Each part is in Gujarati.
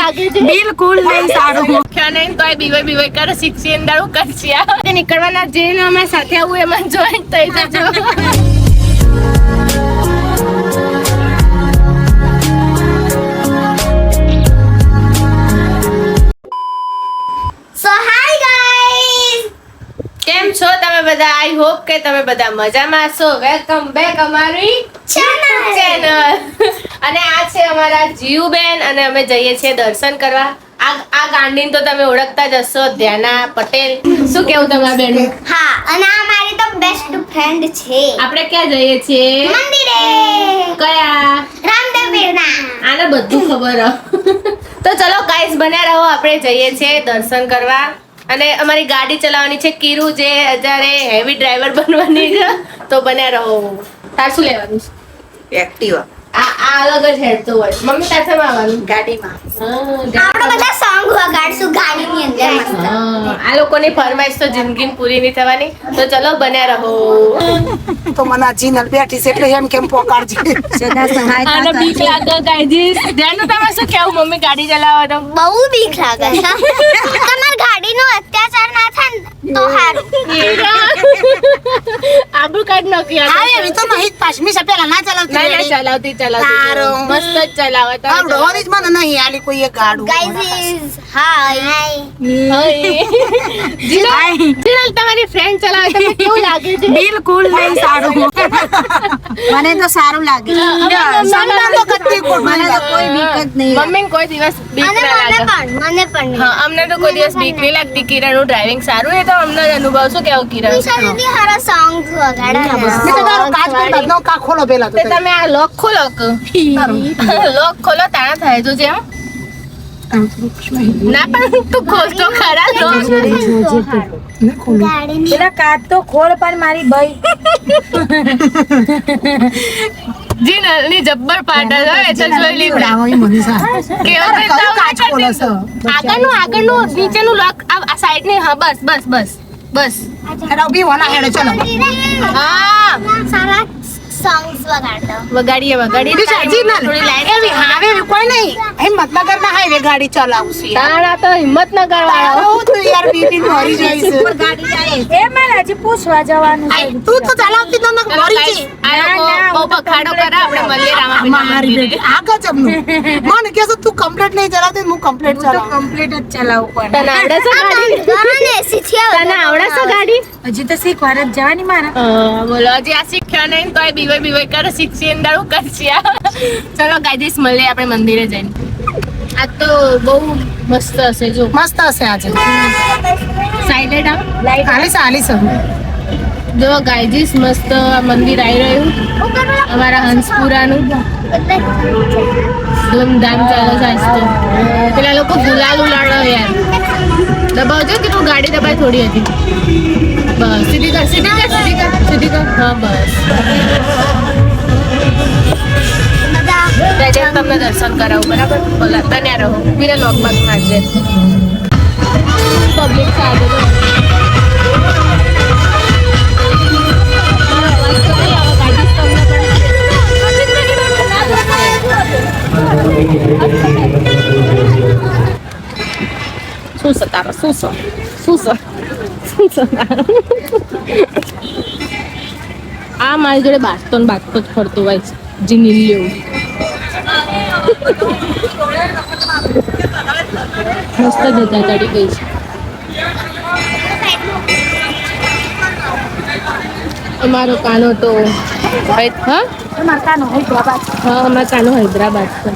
લાગે છે બિલકુલ નહીં સારું ખ્યાને તો બીવાય કરે શીખી અંદારું કરશિયા તે નીકળવાના જે અમારા સાથે આવું એમાં જોઈન થઈ જજો કેમ છો તમે બધા આઈ હોપ કે તમે બધા મજામાં છો વેલકમ બેક અમારી ચેનલ અને આ છે અમારા જીયુબેન અને અમે જઈએ છીએ દર્શન કરવા આ ગાંડીન તો તમે ઓળખતા જ હશો ધ્યાના પટેલ શું કેવું તમારા બેન હા અને આ મારી તો બેસ્ટ ફ્રેન્ડ છે આપણે ક્યાં જઈએ છીએ મંદિરે કયા રામદેવપીરના આને બધું ખબર તો ચલો ગાઈસ બન્યા રહો આપણે જઈએ છીએ દર્શન કરવા અને અમારી ગાડી ચલાવવાની છે કીરુ જે અત્યારે હેવી ડ્રાઈવર બનવાની છે તો બન્યા રહો તાર શું લેવાનું છે એક્ટિવા આ અલગ જ હેડતો હોય મમ્મી સાથે આવવાનું ગાડીમાં આપણે બધા સોંગ વગાડશું ગાડીની અંદર મસ્ત આ લોકોની ફરમાઈશ તો જિંદગી પૂરી નહીં થવાની તો ચલો બન્યા રહો તો મને જીનલ બેઠી છે એટલે એમ કેમ પોકાડજે આને બીક લાગે ગાઈસ ધ્યાન તમે શું કેવું મમ્મી ગાડી ચલાવવા તો બહુ બીક લાગે છે તમાર ગાડીનો અત્યાચાર ના થાય ને તો સારું આબુ કાઢ નાખી હા એવી તો નહીં પાછમી છે પેલા ના ચલાવતી નહીં ચલાવતી સારું. મસ્ત જ ચલાવતા આવડો જ મને નહીં આલી કોઈ એક ગાડું ગાઈઝ હાય જીનલ તમારી ફ્રેન્ડ ચલાવે તમને કેવું લાગે છે બિલકુલ નહીં સારું મને તો સારું લાગે સંગમાં તો કદી મને તો કોઈ બીક જ નહીં મમ્મીને કોઈ દિવસ બીક અને ના લાગે મને પણ નહીં હા અમને તો કોઈ દિવસ બીક નહીં લાગતી કિરણનું ડ્રાઇવિંગ સારું એ તો અમને જ અનુભવ શું કેવું કિરણ વિશાલની હારા સોંગ્સ વગાડે મેં તો તારો કાચ પર બદનો કા ખોલો પેલા તો તે તમે આ લોક ખોલો લોક ખોલો તાણા થાય જો જેમ ના પણ તું ખોલતો ખરા લોક પેલા કાચ તો ખોલ પણ મારી ભાઈ જીનલની જબ્બર પાટા છે એ તો જોઈ લીધા કાચ ખોલો છે આગળનું નીચેનું લોક આ સાઈડ ની હા બસ બસ બસ બસ રબી વાલા હેડે ચલો હા સારા સોંગ્સ વગાડતો વગાડીએ સાજી ના થોડી લાઈન એવી હાવે કોઈ નહીં હિંમત નગર ના હાઈવે ગાડી ચલાવશું તાણા તો હિંમતનગર વાળો હું તો યાર બીબી મરી જઈશ ગાડી જાય એ મારે હજી પૂછવા જવાનું છે તું તો ચલાવતી તો નક મરી જઈ બહુ પખાડો કરે આપણે મળીએ મારી બેટી આગળ જમનું મને કે તું કમ્પ્લીટ નહીં ચલાવતી હું કમ્પ્લીટ ચલાવું કમ્પ્લીટ જ ચલાવવું પડે તને આવડે છે ગાડી ગાને એસીથી તને આવડે છે ગાડી હજી તો શીખવા જ જવાની મારે બોલો હજી આ શીખ્યા નહીં તો બીવાય કરે શીખશી અંદારું કરશિયા ચલો ગાઈસ મળીએ આપણે મંદિરે જઈને આ તો બહુ મસ્ત હશે જો મસ્ત હશે આજે સાઈડ હાલી છે જો ગાઈસ મસ્ત મંદિર આવી રહ્યું અમારા હંસપુરાનું ધૂમધામ ચાલે છે આજ તો પેલા લોકો ગુલાલ ઉલાડો યાર દબાવજો કે તું ગાડી દબાઈ થોડી હતી બસ સીધી કર હા બસ તમને દર્શન કરાવું બરાબર બોલા બન્યા રહો બીજા લોકબાગ મારજે પબ્લિક સાથે આ મારી જોડે બાજતો જ ફરતો હોય છે જીની લેવું મસ્ત જતા ચડી ગઈ છે અમારો કાનો તો હા તમારા કાનો હૈદરાબાદ હા અમારો કાનો હૈદરાબાદ છે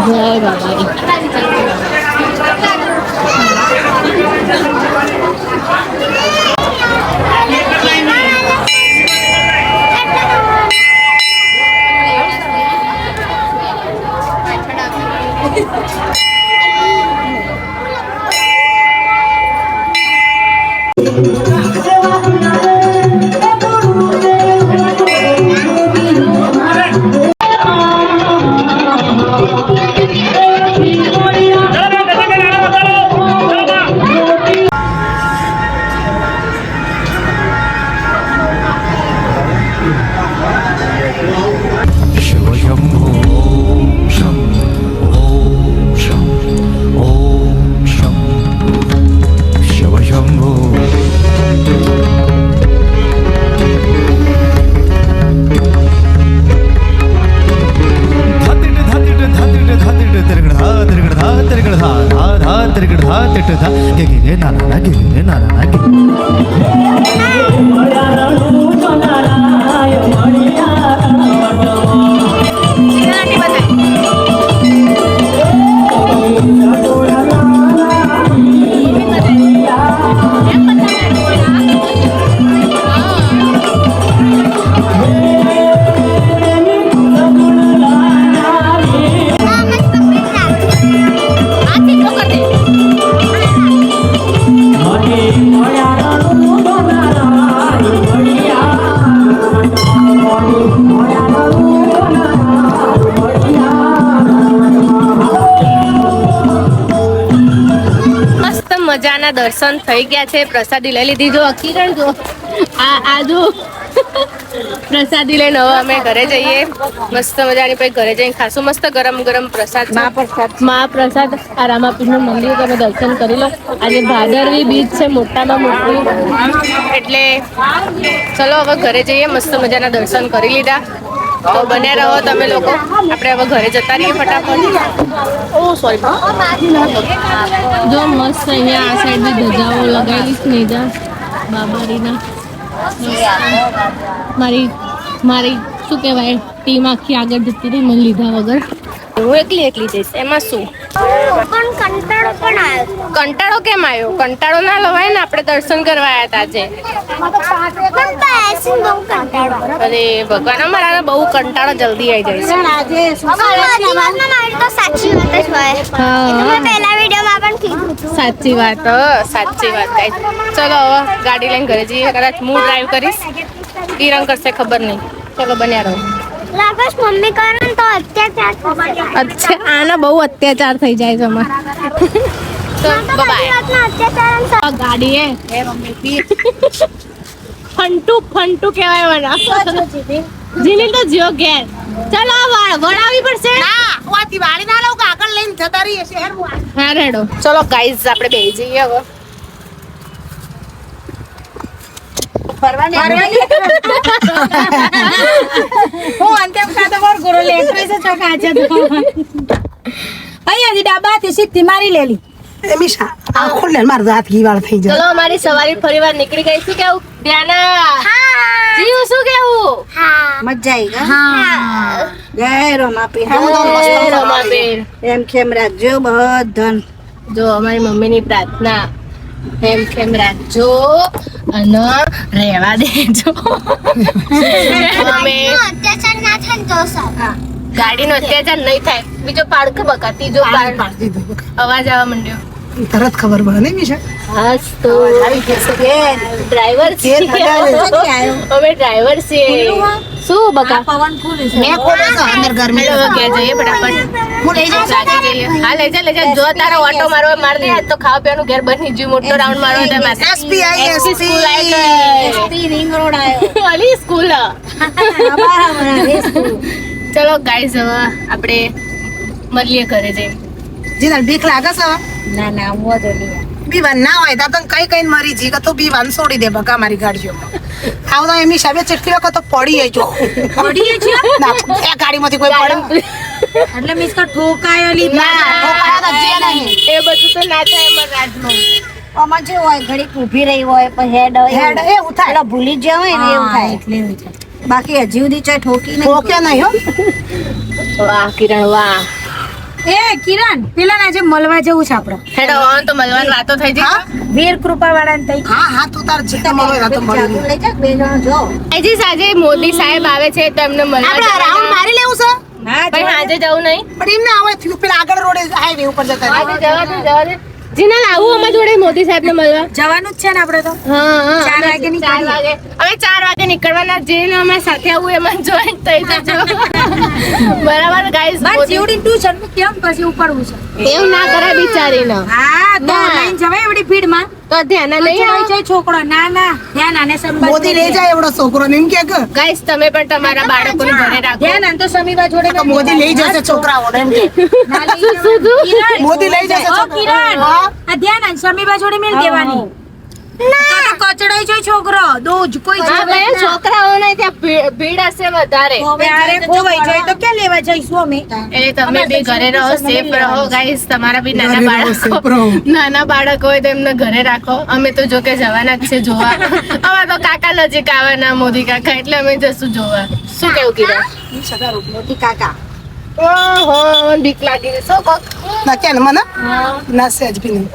જય બાબા तिरगढ़ धा धा धा तिरगढ़ धा तिट धा गे नाना गे नाना गे મજાના દર્શન થઈ ગયા છે. પ્રસાદી લઈ લીધી. જો કિરણ જો આ જો પ્રસાદી લઈને હવે અમે ઘરે જઈએ. મસ્ત મજાની પછી ઘરે જઈને ખાસું મસ્ત ગરમ ગરમ પ્રસાદ મહાપ્રસાદ આ રામાપીરનું મંદિર તમે દર્શન કરી લો. આજે ભાદરવી બીજ છે મોટામાં મોટી, એટલે ચલો હવે ઘરે જઈએ. મસ્ત મજાના દર્શન કરી લીધા. તો બન્યા રહો તમે લોકો. આપણે હવે ઘરે જતા રહીએ ફટાફટ. ઓ સોરી. જો મસ્ત અહીંયા આ સાઈડ બી ધજાઓ લગાવેલી છે ને બાબારીના. મારી શું કહેવાય ટીમ આખી આગળ જતી રહી મને લીધા વગર. હું એકલી જઈશ એમાં શું. પણ કંટાળો પણ આવ્યો. કંટાળો કેમ આવ્યો? કંટાળો ના લવાય ને, આપણે દર્શન કરવા આવ્યા હતા આજે. પણ બેસીને બહુ કંટાળો. અરે ભગવાન, અમારા બહુ કંટાળો જલ્દી આવી જાય છે. જીવનમાં મારી તો સાચી વાત જ હોય. એ તો મેં પહેલા વિડીયોમાં પણ કીધું હતું. સાચી વાત ગાઈસ. ચલો હવે ગાડી લઈને ઘરે જઈએ. કદાચ હું ડ્રાઈવ કરીશ, કિરણ કરશે ખબર નહીં. ચલો બન્યા રહો. લાગસ મમ્મી કરે ને તો અત્યાચાર થશે. અચ્છા, આના બહુ અત્યાચાર થઈ જાય છે અમાર. તો બાય. અત્યાચાર ગાડી હે મમ્મી ફંટુ કહેવાય મને. જીની તો જીઓ ઘેર. ચલો વળાવી પડશે. હા રેડો. ચલો ગાઈઝ આપણે બેસી જઈએ હવે. મારી લેલી ચલો અમારી સવારી ફરીવાર નીકળી ગઈ. શું કેવું ધ્યાના? જીવ શું કેવું? મજા આવી જય રમાપીર એમ કેમ રાખજો બધન. જો અમારી મમ્મીની પ્રાર્થના એમ કેમ રાખજો અને રહેવા દેજો. અમે અત્યાચાર ના થાય ને તો સારું. ગાડીનો અત્યાચાર નહીં થાય. બીજો પાડક બકા ત્રીજો અવાજ આવવા માંડ્યો. તરત ખબર પડે ને મિશા. હાસ તો ડ્રાઈવર છે. અમે ડ્રાઈવર છે. શું બકા? પવન ફૂલ છે. મેં ખોલે તો અંદર ગરમી હેલો ગયા જઈએ ફટાફટ. હું લઈ જઈએ. હા લઈ જા. જો તારો ઓટો મારો માર દે તો ખાવા પીવાનું ઘેર બની જ્યું. મોટો રાઉન્ડ મારો તો SP school SP ring road આવ્યો. અલી સ્કૂલ. ચલો ગાઈઝ હવે આપણે મળીએ ઘરે જઈને. જીનલ બીક લાગે છે? ના ના હું તો નહીં. બીવાન ના હોય તો કઈ કઈ મરી જી તો બીવાન છોડી દે બકા મારી ગાડીઓ આવ તો એમની સાબે ચટકી વખત તો પડી જો ના એ ગાડીમાંથી કોઈ પડે એટલે મીન્સ કે ઠોકાયેલી ના ઠોકાયા તો જે નહીં એ બધું તો ના થાય અમારા રાજમાં. આમાં જે હોય ઘડી ઊભી રહી હોય પણ હેડ એવું થાય એટલે ભૂલી જ હોય ને એવું થાય એટલે એવું છે. બાકી હજી સુધી ચાય ઠોકી નહીં ઠોક્યા નહીં હો. વાહ કિરણ વાહ. એ કિરણ પેલા આજે મળવા જવું છે આપણે. હેડો તો મળવાની વાતો થઈ જાય. વીર કૃપા વાળા ને હા હા તું તાર જે મળે તો મળી લઈ જા બે જણ જો આજે સાંજે મોદી સાહેબ આવે છે તો એમને મળવા આપણે રાઉન્ડ મારી લેવું છે પણ આજે જવું નહીં. પણ એમને આવે થયું પેલા આગળ રોડે હાઈવે ઉપર જતા આજે જવા દે. જીના આવું અમાર જોડે મોદી સાહેબ ને મળવા. જવાનું જ છે ને આપણે તો. હા 4 વાગે નીકળીએ. 4 વાગે. હવે 4 વાગે નીકળવાના. જેને અમાર સાથે આવું એમાં જોઈન થઈ જજો. બરાબર ગાઈસ. બાર જીવડી ટ્યુશન માં કેમ પછી ઉપડવું છે? એવું ના કરે બિચારીને. હા તો ના. લઈને જવાય એવડી ભીડમાં. તો ધ્યાન નહીં આવે. છે છોકરો ના ના ધ્યાન આને સંભાળ. મોદી લઈ જાય એવડો છોકરો ને એમ કે ગાઈસ તમે પણ તમારા બાળકોને ઘરે રાખો. ધ્યાન આને તો સમીબા જોડે તો મોદી લઈ જશે છોકરાઓને એમ કે ના લઈ જવાય. મોદી લઈ જશે ઓ કિરણ હા આ ધ્યાન આને સમીબા જોડે મેલ દેવાની. કચડાઈ છે છોકરો દોજ કોઈ હા બેન, છોકરાઓને ત્યાં ભીડ હશે વધારે. ત્યારે ખોવાઈ જાય તો ક્યાં લેવા જઈશું અમે એટલે તમે બી ઘરે રહો, સેફ રહો ગાઈસ. તમારા બી નાના બાળકો હોય તો એમને ઘરે રાખો. અમે તો જો કે જવાના જ છે જોવા. હવે તો કાકા નજીક આવવાના, મોદી કાકા, એટલે અમે જશું જોવા. શું કેવું કીધું? મોટી કાકા ઓહો, મને બીક લાગી છે. શું કોક ના કે મને ના સેજ બી નહીં.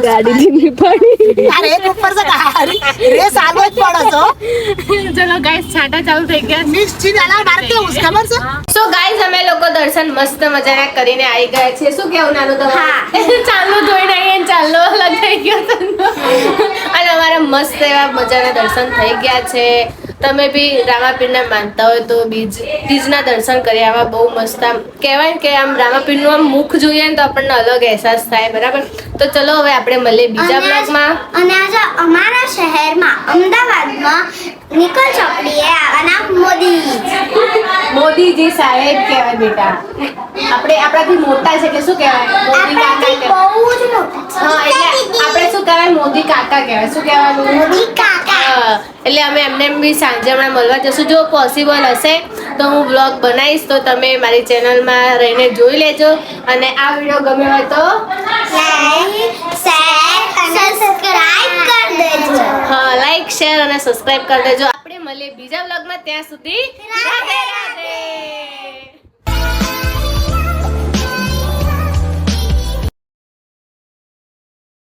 ગાડી ધીમી પડી. અરે એક ઉપર છે ગાડી રેસ આલો જ પડે છો. ચલો ગાઈસ, છાંટા ચાલુ થઈ ગયા. મિક્સ ચીજ આલા બાર કેવું છે ખબર છે? સો ગાઈસ, અમે લોકો દર્શન મસ્ત મજાના કરીને આવી ગયા છે. શું કેવું નાનું તમારું? ચાલો ધોઈ નહીં, ચાલો અલગ થઈ ગયો તનો. અને અમારા મસ્ત એવા મજાના દર્શન થઈ ગયા છે. તમે બી રામાપીરના માનતા હોય તો બીજના દર્શન કરી આવા. બહુ મસ્ત આમ કહેવાય કે આમ રામાપીરનું આમ મુખ જોઈએ ને તો આપણને અલગ અહેસાસ થાય. બરાબર, તો ચલો હવે આપણે મળીએ બીજા બ્લોગમાં. અને આજે અમારા શહેરમાં અમદાવાદમાં નિકલ ચોકડીએ આવવાના મોદીજી સાહેબ કહેવાય બેટા. આપણે આપણાથી મોટા છે એટલે શું કહેવાય? મોદી કાકા આપણાથી કહેવાય. બહુ જ મોટા હા, એટલે આપણે શું કહેવાય? મોદી કાકા કહેવાય. શું કહેવાનું? મોદી કાકા. હા, એટલે અમે એમને બી સાંજે હમણાં મળવા જશું. જો પોસિબલ હશે તો હું વ્લોગ બનાવીશ, તો તમે મારી ચેનલમાં રહીને જોઈ લેજો. અને આ વિડીયો ગમ્યો હોય તો લાઈક, શેર અને સબસ્ક્રાઇબ કરી દેજો. હા, લાઈક, શેર અને સબસ્ક્રાઇબ કરી દેજો. આપણે મળીએ બીજા વ્લોગમાં. ત્યાં સુધી રાધે રાધે.